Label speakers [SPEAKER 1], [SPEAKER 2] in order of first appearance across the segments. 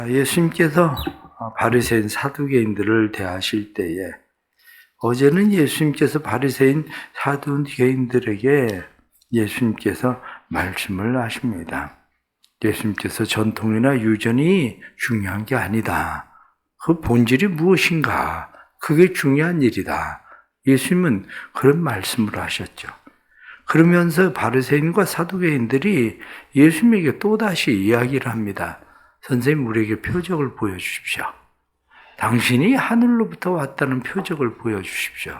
[SPEAKER 1] 예수님께서 바리새인 사두개인들을 대하실 때에 어제는 예수님께서 바리새인 사두개인들에게 예수님께서 말씀을 하십니다. 예수님께서 전통이나 유전이 중요한 게 아니다. 그 본질이 무엇인가? 그게 중요한 일이다. 예수님은 그런 말씀을 하셨죠. 그러면서 바리새인과 사두개인들이 예수님에게 또다시 이야기를 합니다. 선생님, 우리에게 표적을 보여주십시오. 당신이 하늘로부터 왔다는 표적을 보여주십시오.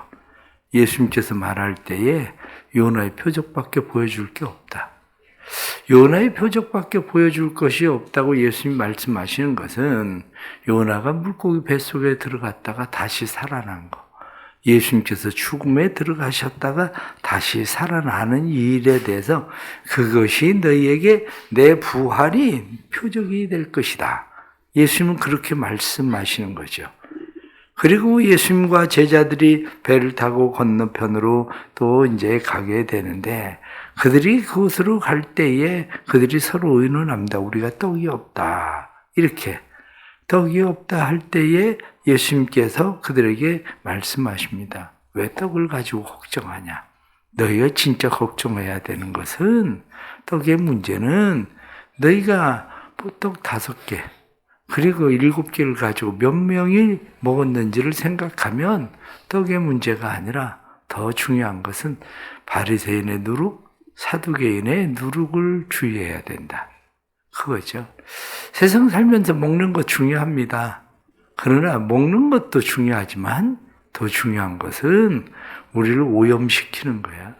[SPEAKER 1] 예수님께서 말할 때에 요나의 표적밖에 보여줄 게 없다. 요나의 표적밖에 보여줄 것이 없다고 예수님이 말씀하시는 것은 요나가 물고기 뱃속에 들어갔다가 다시 살아난 거, 예수님께서 죽음에 들어가셨다가 다시 살아나는 일에 대해서 그것이 너희에게 내 부활이 표적이 될 것이다. 예수님은 그렇게 말씀하시는 거죠. 그리고 예수님과 제자들이 배를 타고 건너편으로 또 이제 가게 되는데 그들이 그곳으로 갈 때에 그들이 서로 의논합니다. 우리가 떡이 없다. 이렇게. 떡이 없다 할 때에 예수님께서 그들에게 말씀하십니다. 왜 떡을 가지고 걱정하냐? 너희가 진짜 걱정해야 되는 것은 떡의 문제는 너희가 떡 5개 그리고 7개를 가지고 몇 명이 먹었는지를 생각하면 떡의 문제가 아니라 더 중요한 것은 바리새인의 누룩, 사두개인의 누룩을 주의해야 된다. 그거죠. 세상 살면서 먹는 것 중요합니다. 그러나 먹는 것도 중요하지만 더 중요한 것은 우리를 오염시키는 거야.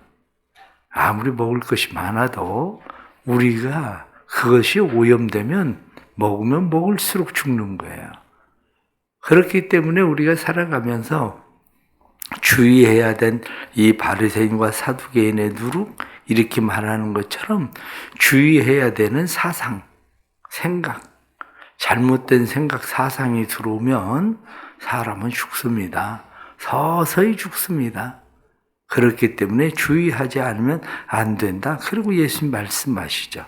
[SPEAKER 1] 아무리 먹을 것이 많아도 우리가 그것이 오염되면 먹으면 먹을수록 죽는 거예요. 그렇기 때문에 우리가 살아가면서 주의해야 된 이 바리새인과 사두개인의 누룩 이렇게 말하는 것처럼 주의해야 되는 사상, 생각, 잘못된 생각, 사상이 들어오면 사람은 죽습니다. 서서히 죽습니다. 그렇기 때문에 주의하지 않으면 안 된다. 그리고 예수님 말씀하시죠.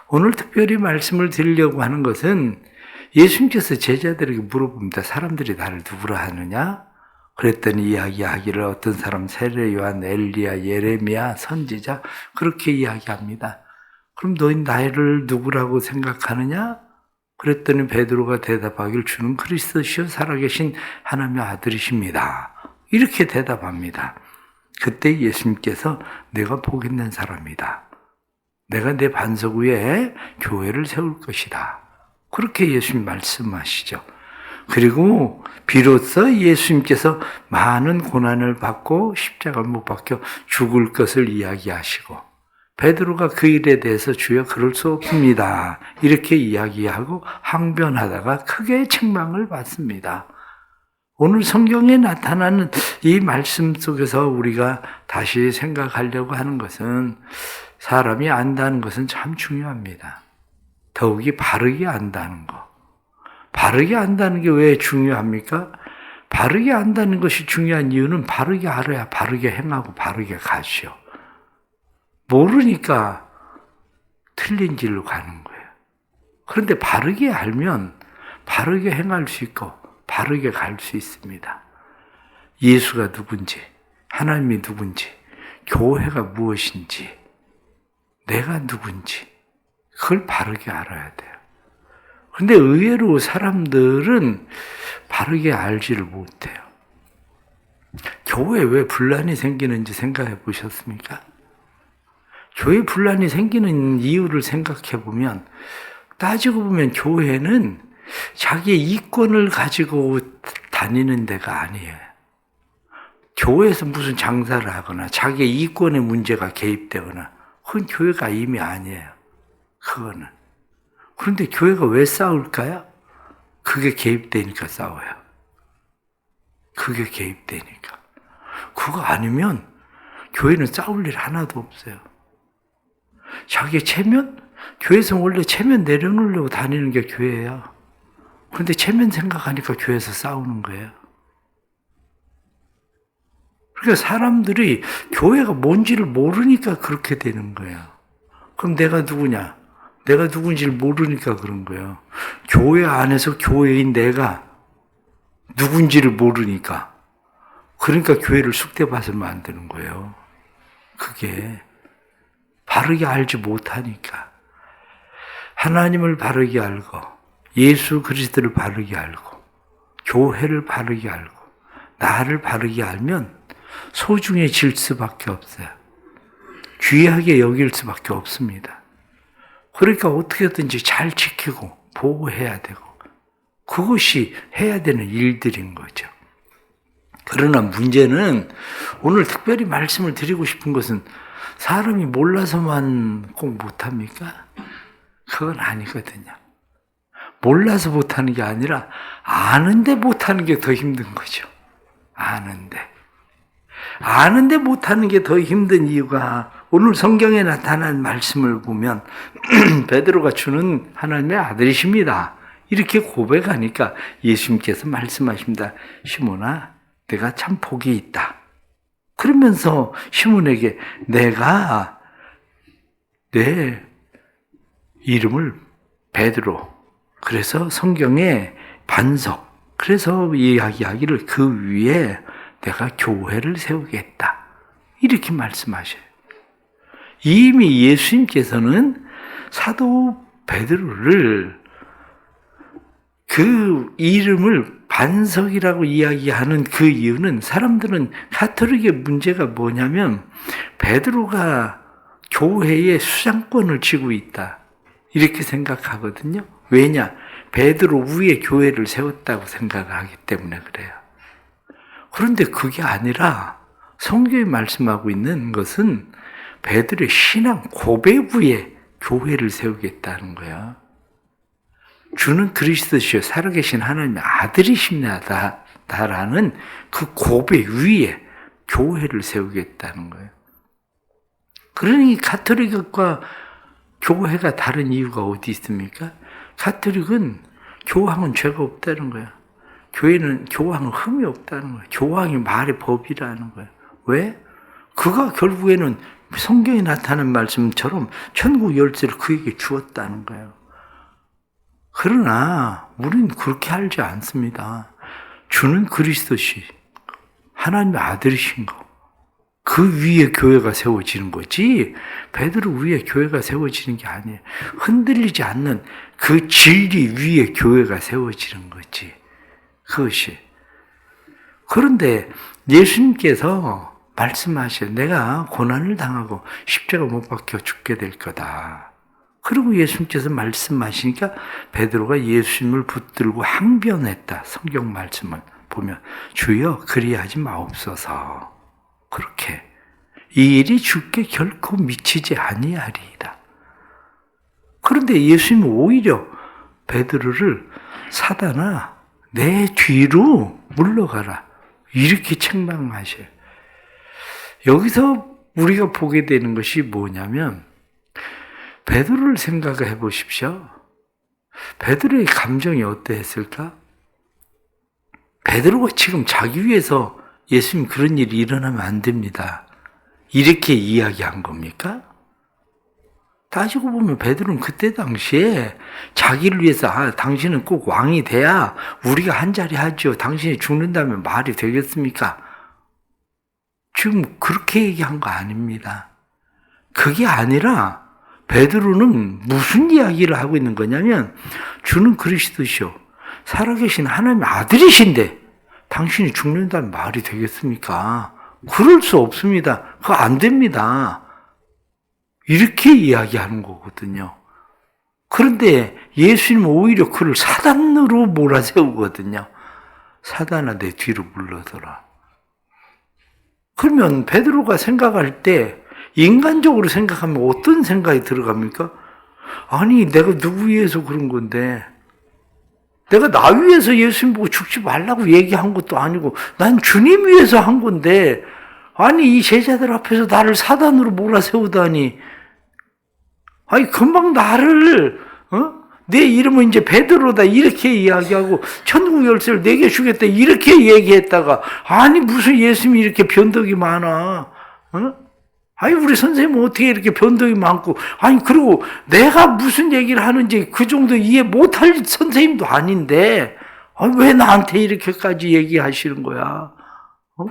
[SPEAKER 1] 오늘 특별히 말씀을 드리려고 하는 것은 예수님께서 제자들에게 물어봅니다. 사람들이 나를 누구라 하느냐? 그랬더니 이야기하기를 어떤 사람 세례 요한, 엘리야, 예레미야, 선지자 그렇게 이야기합니다. 그럼 너희 나를 누구라고 생각하느냐? 그랬더니 베드로가 대답하기를 주는 그리스도시요 살아계신 하나님의 아들이십니다. 이렇게 대답합니다. 그때 예수님께서 내가 복 있는 사람이다. 내가 내 반석 위에 교회를 세울 것이다. 그렇게 예수님 말씀하시죠. 그리고 비로소 예수님께서 많은 고난을 받고 십자가 못 박혀 죽을 것을 이야기하시고 베드로가 그 일에 대해서 주여 그럴 수 없습니다. 이렇게 이야기하고 항변하다가 크게 책망을 받습니다. 오늘 성경에 나타나는 이 말씀 속에서 우리가 다시 생각하려고 하는 것은 사람이 안다는 것은 참 중요합니다. 더욱이 바르게 안다는 거. 바르게 안다는 게 왜 중요합니까? 바르게 안다는 것이 중요한 이유는 바르게 알아야 바르게 행하고 바르게 가시오. 모르니까 틀린 길로 가는 거예요. 그런데 바르게 알면 바르게 행할 수 있고 바르게 갈 수 있습니다. 예수가 누군지, 하나님이 누군지, 교회가 무엇인지, 내가 누군지 그걸 바르게 알아야 돼요. 그런데 의외로 사람들은 바르게 알지를 못해요. 교회에 왜 분란이 생기는지 생각해 보셨습니까? 교회 분란이 생기는 이유를 생각해 보면 따지고 보면 교회는 자기의 이권을 가지고 다니는 데가 아니에요. 교회에서 무슨 장사를 하거나 자기의 이권의 문제가 개입되거나 그건 교회가 이미 아니에요. 그거는. 그런데 교회가 왜 싸울까요? 그게 개입되니까 싸워요. 그게 개입되니까. 그거 아니면 교회는 싸울 일 하나도 없어요. 자기의 체면? 교회에서 원래 체면 내려놓으려고 다니는 게 교회예요. 그런데 체면 생각하니까 교회에서 싸우는 거예요. 그러니까 사람들이 교회가 뭔지를 모르니까 그렇게 되는 거예요. 그럼 내가 누구냐? 내가 누군지를 모르니까 그런 거예요. 교회 안에서 교회인 내가 누군지를 모르니까. 그러니까 교회를 쑥대밭으로 만드는 거예요. 그게 바르게 알지 못하니까. 하나님을 바르게 알고 예수 그리스도를 바르게 알고 교회를 바르게 알고 나를 바르게 알면 소중해질 수밖에 없어요. 귀하게 여길 수밖에 없습니다. 그러니까 어떻게든지 잘 지키고 보호해야 되고 그것이 해야 되는 일들인 거죠. 그러나 문제는 오늘 특별히 말씀을 드리고 싶은 것은 사람이 몰라서만 꼭 못합니까? 그건 아니거든요. 몰라서 못하는 게 아니라 아는데 못하는 게 더 힘든 거죠. 아는데 못하는 게 더 힘든 이유가 오늘 성경에 나타난 말씀을 보면 베드로가 주는 하나님의 아들이십니다. 이렇게 고백하니까 예수님께서 말씀하십니다. 시몬아, 내가 참 복이 있다. 그러면서 시몬에게 내가 내 이름을 베드로, 그래서 성경에 반석, 그래서 이야기하기를 그 위에 내가 교회를 세우겠다. 이렇게 말씀하셔요. 이미 예수님께서는 사도 베드로를 그 이름을 반석이라고 이야기하는 그 이유는 사람들은 가톨릭의 문제가 뭐냐면 베드로가 교회의 수장권을 쥐고 있다. 이렇게 생각하거든요. 왜냐? 베드로 위에 교회를 세웠다고 생각을 하기 때문에 그래요. 그런데 그게 아니라 성경이 말씀하고 있는 것은 베드로의 신앙 고백 위에 교회를 세우겠다는 거야. 주는 그리스도시요 살아계신 하나님의 아들이십니다라는 그 고백 위에 교회를 세우겠다는 거예요. 그러니 가톨릭과 교회가 다른 이유가 어디 있습니까? 가톨릭은 교황은 죄가 없다는 거야. 교황은 흠이 없다는 거야. 교황이 말의 법이라는 거야. 왜? 그가 결국에는 성경에 나타난 말씀처럼 천국 열쇠를 그에게 주었다는 거예요. 그러나 우리는 그렇게 알지 않습니다. 주는 그리스도시 하나님의 아들이신 거. 그 위에 교회가 세워지는 거지 베드로 위에 교회가 세워지는 게 아니에요. 흔들리지 않는 그 진리 위에 교회가 세워지는 거지. 그것이. 그런데 예수님께서 말씀하셔요. 내가 고난을 당하고 십자가 못 박혀 죽게 될 거다. 그리고 예수님께서 말씀하시니까 베드로가 예수님을 붙들고 항변했다. 성경 말씀을 보면 주여 그리하지 마옵소서. 그렇게 이 일이 주께 결코 미치지 아니하리이다. 그런데 예수님은 오히려 베드로를 사단아 내 뒤로 물러가라 이렇게 책망하셔요. 여기서 우리가 보게 되는 것이 뭐냐면 베드로를 생각해 보십시오. 베드로의 감정이 어떠했을까? 베드로가 지금 자기 위해서 예수님 그런 일이 일어나면 안 됩니다. 이렇게 이야기한 겁니까? 따지고 보면 베드로는 그때 당시에 자기를 위해서 당신은 꼭 왕이 돼야 우리가 한자리 하죠. 당신이 죽는다면 말이 되겠습니까? 지금 그렇게 얘기한 거 아닙니다. 그게 아니라 베드로는 무슨 이야기를 하고 있는 거냐면 주는 그리스도시요 살아계신 하나님의 아들이신데 당신이 죽는다는 말이 되겠습니까? 그럴 수 없습니다. 그거 안 됩니다. 이렇게 이야기하는 거거든요. 그런데 예수님은 오히려 그를 사단으로 몰아세우거든요. 사단아 내 뒤로 물러서라. 그러면 베드로가 생각할 때 인간적으로 생각하면 어떤 생각이 들어갑니까? 아니 내가 누구 위해서 그런 건데 내가 나 위해서 예수님 보고 죽지 말라고 얘기한 것도 아니고 난 주님 위해서 한 건데 아니 이 제자들 앞에서 나를 사단으로 몰아세우다니 아니 금방 나를 내 이름은 이제 베드로다 이렇게 이야기하고 천국 열쇠를 내게 주겠다 이렇게 얘기했다가 아니 무슨 예수님이 이렇게 변덕이 많아 아니, 우리 선생님은 어떻게 이렇게 변동이 많고, 아니, 그리고 내가 무슨 얘기를 하는지 그 정도 이해 못할 선생님도 아닌데, 아니, 왜 나한테 이렇게까지 얘기하시는 거야?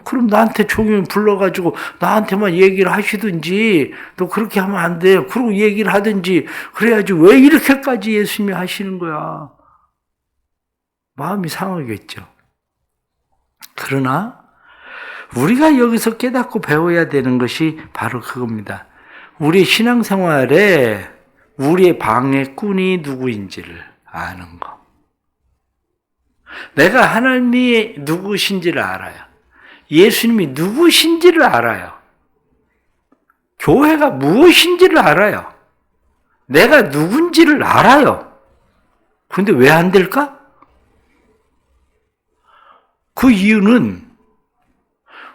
[SPEAKER 1] 그럼 나한테 종이 불러가지고 나한테만 얘기를 하시든지, 너 그렇게 하면 안 돼. 그러고 얘기를 하든지, 그래야지 왜 이렇게까지 예수님이 하시는 거야? 마음이 상하겠죠. 그러나, 우리가 여기서 깨닫고 배워야 되는 것이 바로 그겁니다. 우리 신앙생활에 우리의 방해꾼이 누구인지를 아는 거. 내가 하나님이 누구신지를 알아요. 예수님이 누구신지를 알아요. 교회가 무엇인지를 알아요. 내가 누군지를 알아요. 그런데 왜 안 될까? 그 이유는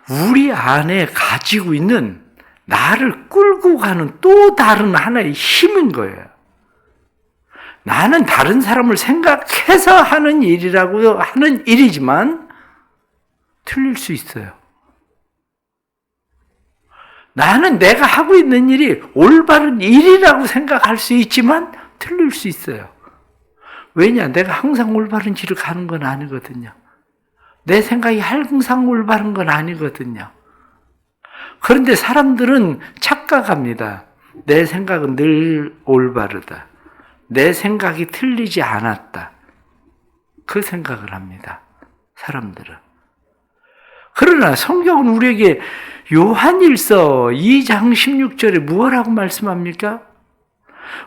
[SPEAKER 1] 우리 안에 가지고 있는 나를 끌고 가는 또 다른 하나의 힘인 거예요. 나는 다른 사람을 생각해서 하는 일이라고 하는 일이지만 틀릴 수 있어요. 나는 내가 하고 있는 일이 올바른 일이라고 생각할 수 있지만 틀릴 수 있어요. 왜냐? 내가 항상 올바른 길을 가는 건 아니거든요. 내 생각이 항상 올바른 건 아니거든요. 그런데 사람들은 착각합니다. 내 생각은 늘 올바르다. 내 생각이 틀리지 않았다. 그 생각을 합니다. 사람들은. 그러나 성경은 우리에게 요한일서 2장 16절에 무엇라고 말씀합니까?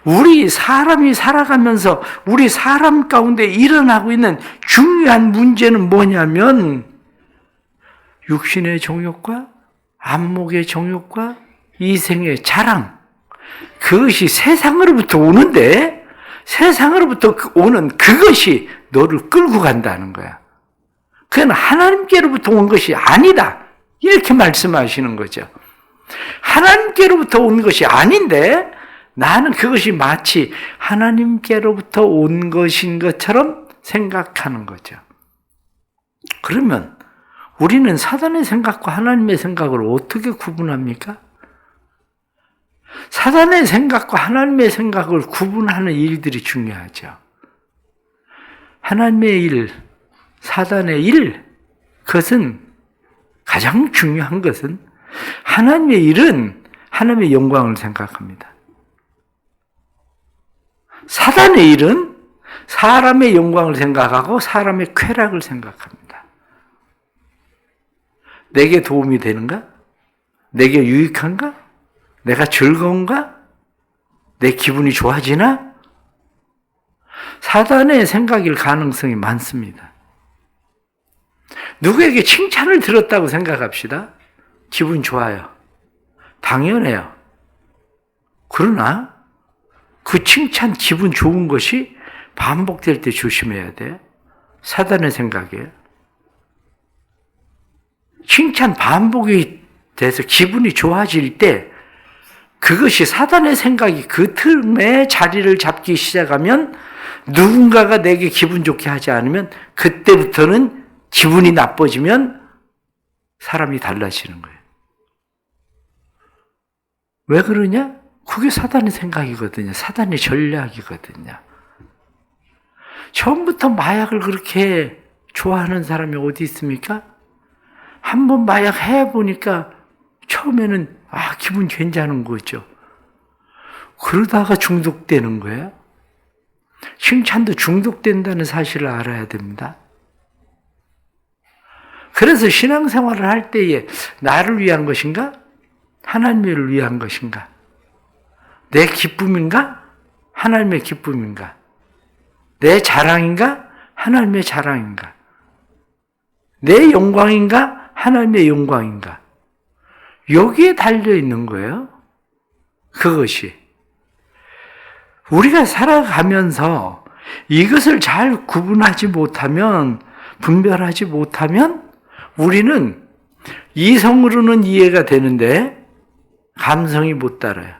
[SPEAKER 1] 우리 사람이 살아가면서 우리 사람 가운데 일어나고 있는 중요한 문제는 뭐냐면 육신의 정욕과 안목의 정욕과 이생의 자랑, 그것이 세상으로부터 오는데 세상으로부터 오는 그것이 너를 끌고 간다는 거야. 그건 하나님께로부터 온 것이 아니다. 이렇게 말씀하시는 거죠. 하나님께로부터 온 것이 아닌데 나는 그것이 마치 하나님께로부터 온 것인 것처럼 생각하는 거죠. 그러면 우리는 사단의 생각과 하나님의 생각을 어떻게 구분합니까? 사단의 생각과 하나님의 생각을 구분하는 일들이 중요하죠. 하나님의 일, 사단의 일, 그것은 가장 중요한 것은 하나님의 일은 하나님의 영광을 생각합니다. 사단의 일은 사람의 영광을 생각하고 사람의 쾌락을 생각합니다. 내게 도움이 되는가? 내게 유익한가? 내가 즐거운가? 내 기분이 좋아지나? 사단의 생각일 가능성이 많습니다. 누구에게 칭찬을 들었다고 생각합시다. 기분 좋아요. 당연해요. 그러나 그 칭찬 기분 좋은 것이 반복될 때 조심해야 돼. 사단의 생각에. 칭찬 반복이 돼서 기분이 좋아질 때 그것이 사단의 생각이 그 틈에 자리를 잡기 시작하면 누군가가 내게 기분 좋게 하지 않으면 그때부터는 기분이 나빠지면 사람이 달라지는 거예요. 왜 그러냐? 그게 사단의 생각이거든요. 사단의 전략이거든요. 처음부터 마약을 그렇게 좋아하는 사람이 어디 있습니까? 한번 마약 해보니까 처음에는 기분 괜찮은 거죠. 그러다가 중독되는 거예요. 칭찬도 중독된다는 사실을 알아야 됩니다. 그래서 신앙생활을 할 때에 나를 위한 것인가? 하나님을 위한 것인가? 내 기쁨인가? 하나님의 기쁨인가? 내 자랑인가? 하나님의 자랑인가? 내 영광인가? 하나님의 영광인가? 여기에 달려있는 거예요. 그것이. 우리가 살아가면서 이것을 잘 구분하지 못하면, 분별하지 못하면 우리는 이성으로는 이해가 되는데 감성이 못 따라요.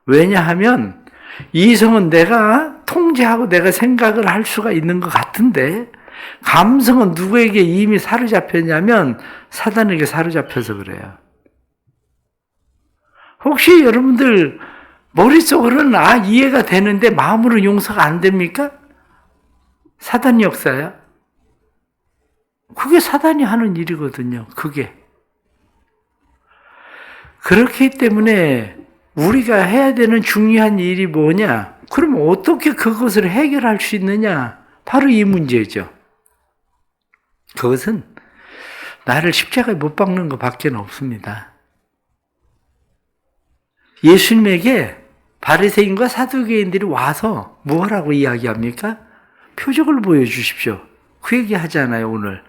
[SPEAKER 1] 왜냐하면 이성은 내가 통제하고 내가 생각을 할 수가 있는 것 같은데 감성은 누구에게 이미 사로잡혔냐면 사단에게 사로잡혀서 그래요. 혹시 여러분들 머릿속으로는 이해가 되는데 마음으로 용서가 안 됩니까? 사단 역사야. 그게 사단이 하는 일이거든요. 그게. 그렇기 때문에 우리가 해야 되는 중요한 일이 뭐냐? 그럼 어떻게 그것을 해결할 수 있느냐? 바로 이 문제죠. 그것은 나를 십자가에 못 박는 것밖에 없습니다. 예수님에게 바리새인과 사두개인들이 와서 뭐라고 이야기합니까? 표적을 보여주십시오. 그 얘기 하잖아요, 오늘.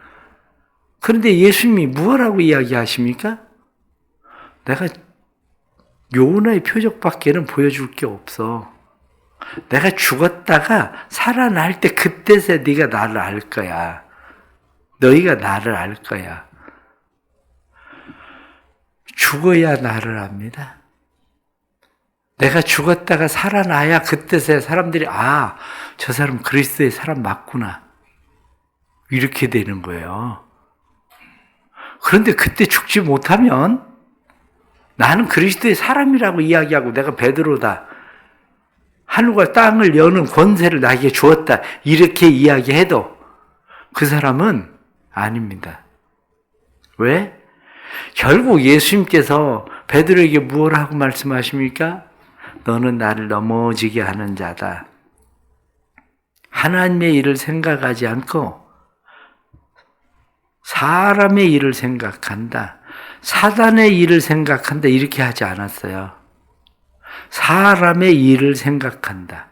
[SPEAKER 1] 그런데 예수님이 뭐라고 이야기하십니까? 내가 요나의 표적밖에는 보여줄 게 없어. 내가 죽었다가 살아날 때 그때서 네가 나를 알 거야. 너희가 나를 알 거야. 죽어야 나를 압니다. 내가 죽었다가 살아나야 그때서야 사람들이 저 사람 그리스도의 사람 맞구나. 이렇게 되는 거예요. 그런데 그때 죽지 못하면 나는 그리스도의 사람이라고 이야기하고 내가 베드로다. 하늘과 땅을 여는 권세를 나에게 주었다. 이렇게 이야기해도 그 사람은 아닙니다. 왜? 결국 예수님께서 베드로에게 무엇하고 말씀하십니까? 너는 나를 넘어지게 하는 자다. 하나님의 일을 생각하지 않고 사람의 일을 생각한다. 사단의 일을 생각한다. 이렇게 하지 않았어요. 사람의 일을 생각한다.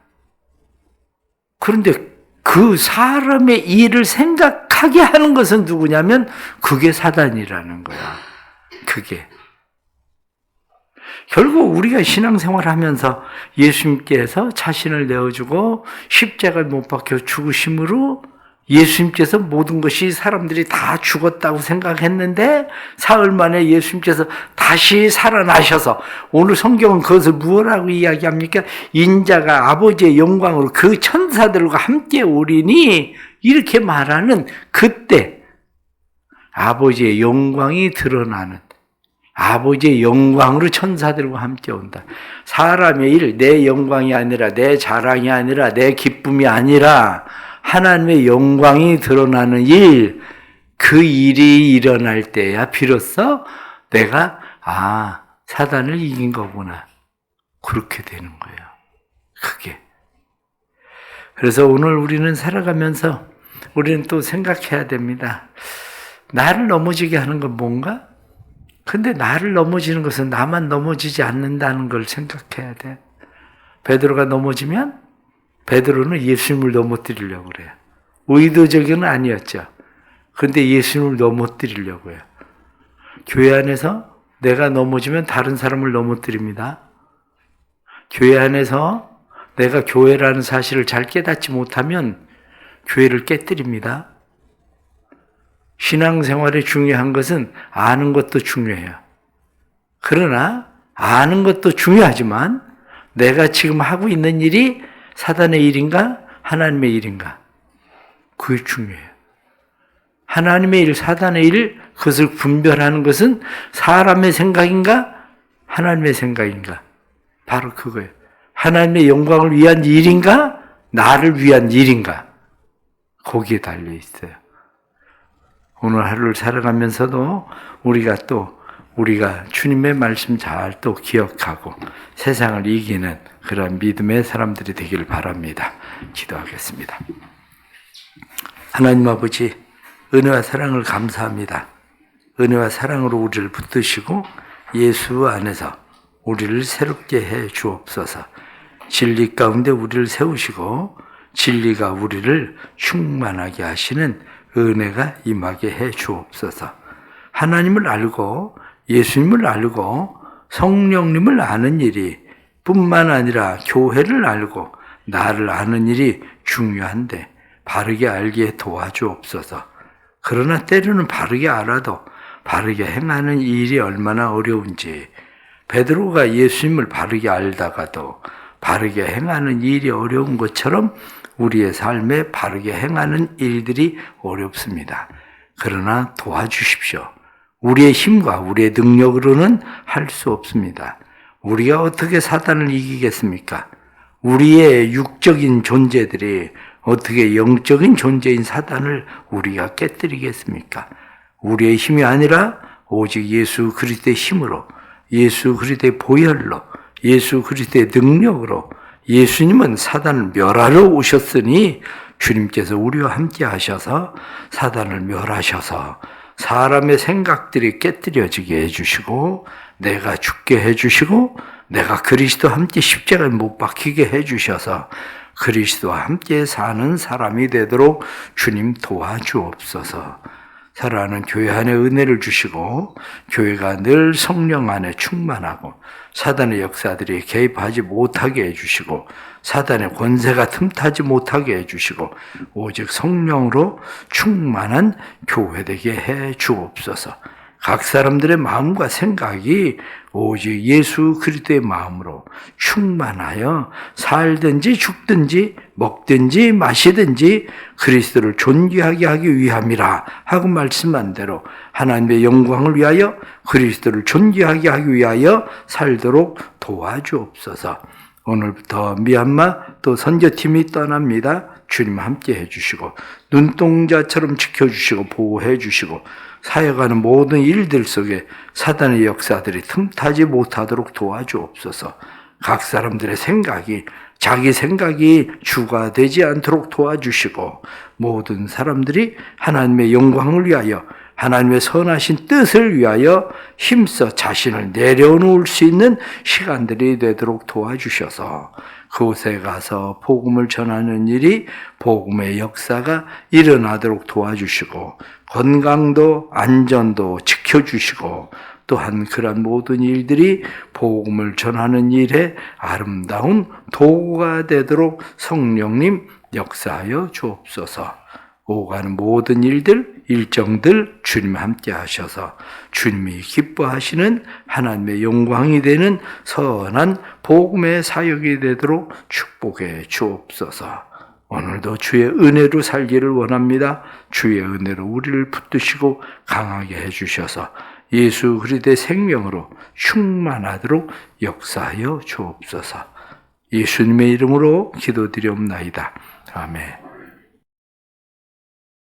[SPEAKER 1] 그런데 그 사람의 일을 생각하게 하는 것은 누구냐면 그게 사단이라는 거야. 그게. 결국 우리가 신앙생활을 하면서 예수님께서 자신을 내어주고 십자가를 못 박혀 죽으심으로 예수님께서 모든 것이 사람들이 다 죽었다고 생각했는데 사흘 만에 예수님께서 다시 살아나셔서 오늘 성경은 그것을 무엇라고 이야기합니까? 인자가 아버지의 영광으로 그 천사들과 함께 오리니 이렇게 말하는 그때 아버지의 영광이 드러나는 아버지의 영광으로 천사들과 함께 온다. 사람의 일, 내 영광이 아니라 내 자랑이 아니라 내 기쁨이 아니라 하나님의 영광이 드러나는 일, 그 일이 일어날 때야 비로소 내가 사단을 이긴 거구나. 그렇게 되는 거예요. 그게. 그래서 오늘 우리는 살아가면서 우리는 또 생각해야 됩니다. 나를 넘어지게 하는 건 뭔가? 근데 나를 넘어지는 것은 나만 넘어지지 않는다는 걸 생각해야 돼. 베드로가 넘어지면 베드로는 예수님을 넘어뜨리려고 그래요. 의도적은 아니었죠. 그런데 예수님을 넘어뜨리려고 해요. 교회 안에서 내가 넘어지면 다른 사람을 넘어뜨립니다. 교회 안에서 내가 교회라는 사실을 잘 깨닫지 못하면 교회를 깨뜨립니다. 신앙생활에 중요한 것은 아는 것도 중요해요. 그러나 아는 것도 중요하지만 내가 지금 하고 있는 일이 사단의 일인가? 하나님의 일인가? 그게 중요해요. 하나님의 일, 사단의 일, 그것을 분별하는 것은 사람의 생각인가? 하나님의 생각인가? 바로 그거예요. 하나님의 영광을 위한 일인가? 나를 위한 일인가? 거기에 달려 있어요. 오늘 하루를 살아가면서도 우리가 주님의 말씀 잘 또 기억하고 세상을 이기는 그런 믿음의 사람들이 되기를 바랍니다. 기도하겠습니다. 하나님 아버지, 은혜와 사랑을 감사합니다. 은혜와 사랑으로 우리를 붙드시고 예수 안에서 우리를 새롭게 해 주옵소서. 진리 가운데 우리를 세우시고 진리가 우리를 충만하게 하시는 은혜가 임하게 해 주옵소서. 하나님을 알고 예수님을 알고 성령님을 아는 일이 뿐만 아니라 교회를 알고 나를 아는 일이 중요한데 바르게 알기에 도와주옵소서. 그러나 때로는 바르게 알아도 바르게 행하는 일이 얼마나 어려운지 베드로가 예수님을 바르게 알다가도 바르게 행하는 일이 어려운 것처럼 우리의 삶에 바르게 행하는 일들이 어렵습니다. 그러나 도와주십시오. 우리의 힘과 우리의 능력으로는 할 수 없습니다. 우리가 어떻게 사단을 이기겠습니까? 우리의 육적인 존재들이 어떻게 영적인 존재인 사단을 우리가 깨뜨리겠습니까? 우리의 힘이 아니라 오직 예수 그리스도의 힘으로, 예수 그리스도의 보혈로, 예수 그리스도의 능력으로 예수님은 사단을 멸하러 오셨으니 주님께서 우리와 함께 하셔서 사단을 멸하셔서 사람의 생각들이 깨뜨려지게 해주시고 내가 죽게 해주시고 내가 그리스도와 함께 십자가에 못 박히게 해주셔서 그리스도와 함께 사는 사람이 되도록 주님 도와주옵소서. 사랑하는 교회 안에 은혜를 주시고 교회가 늘 성령 안에 충만하고 사단의 역사들이 개입하지 못하게 해주시고 사단의 권세가 틈타지 못하게 해주시고 오직 성령으로 충만한 교회 되게 해 주옵소서. 각 사람들의 마음과 생각이 오직 예수 그리스도의 마음으로 충만하여 살든지 죽든지 먹든지 마시든지 그리스도를 존귀하게 하기 위함이라 하고 말씀한 대로 하나님의 영광을 위하여 그리스도를 존귀하게 하기 위하여 살도록 도와주옵소서. 오늘부터 미얀마 또 선교팀이 떠납니다. 주님 함께 해주시고 눈동자처럼 지켜주시고 보호해 주시고 사역하는 모든 일들 속에 사단의 역사들이 틈타지 못하도록 도와주옵소서. 각 사람들의 생각이 자기 생각이 주가 되지 않도록 도와주시고 모든 사람들이 하나님의 영광을 위하여 하나님의 선하신 뜻을 위하여 힘써 자신을 내려놓을 수 있는 시간들이 되도록 도와주셔서 그곳에 가서 복음을 전하는 일이 복음의 역사가 일어나도록 도와주시고 건강도 안전도 지켜주시고 또한 그런 모든 일들이 복음을 전하는 일에 아름다운 도구가 되도록 성령님 역사하여 주옵소서. 오가는 모든 일들, 일정들 주님 함께 하셔서 주님이 기뻐하시는 하나님의 영광이 되는 선한 복음의 사역이 되도록 축복해 주옵소서. 오늘도 주의 은혜로 살기를 원합니다. 주의 은혜로 우리를 붙드시고 강하게 해주셔서 예수 그리스도의 생명으로 충만하도록 역사하여 주옵소서. 예수님의 이름으로 기도드리옵나이다. 아멘.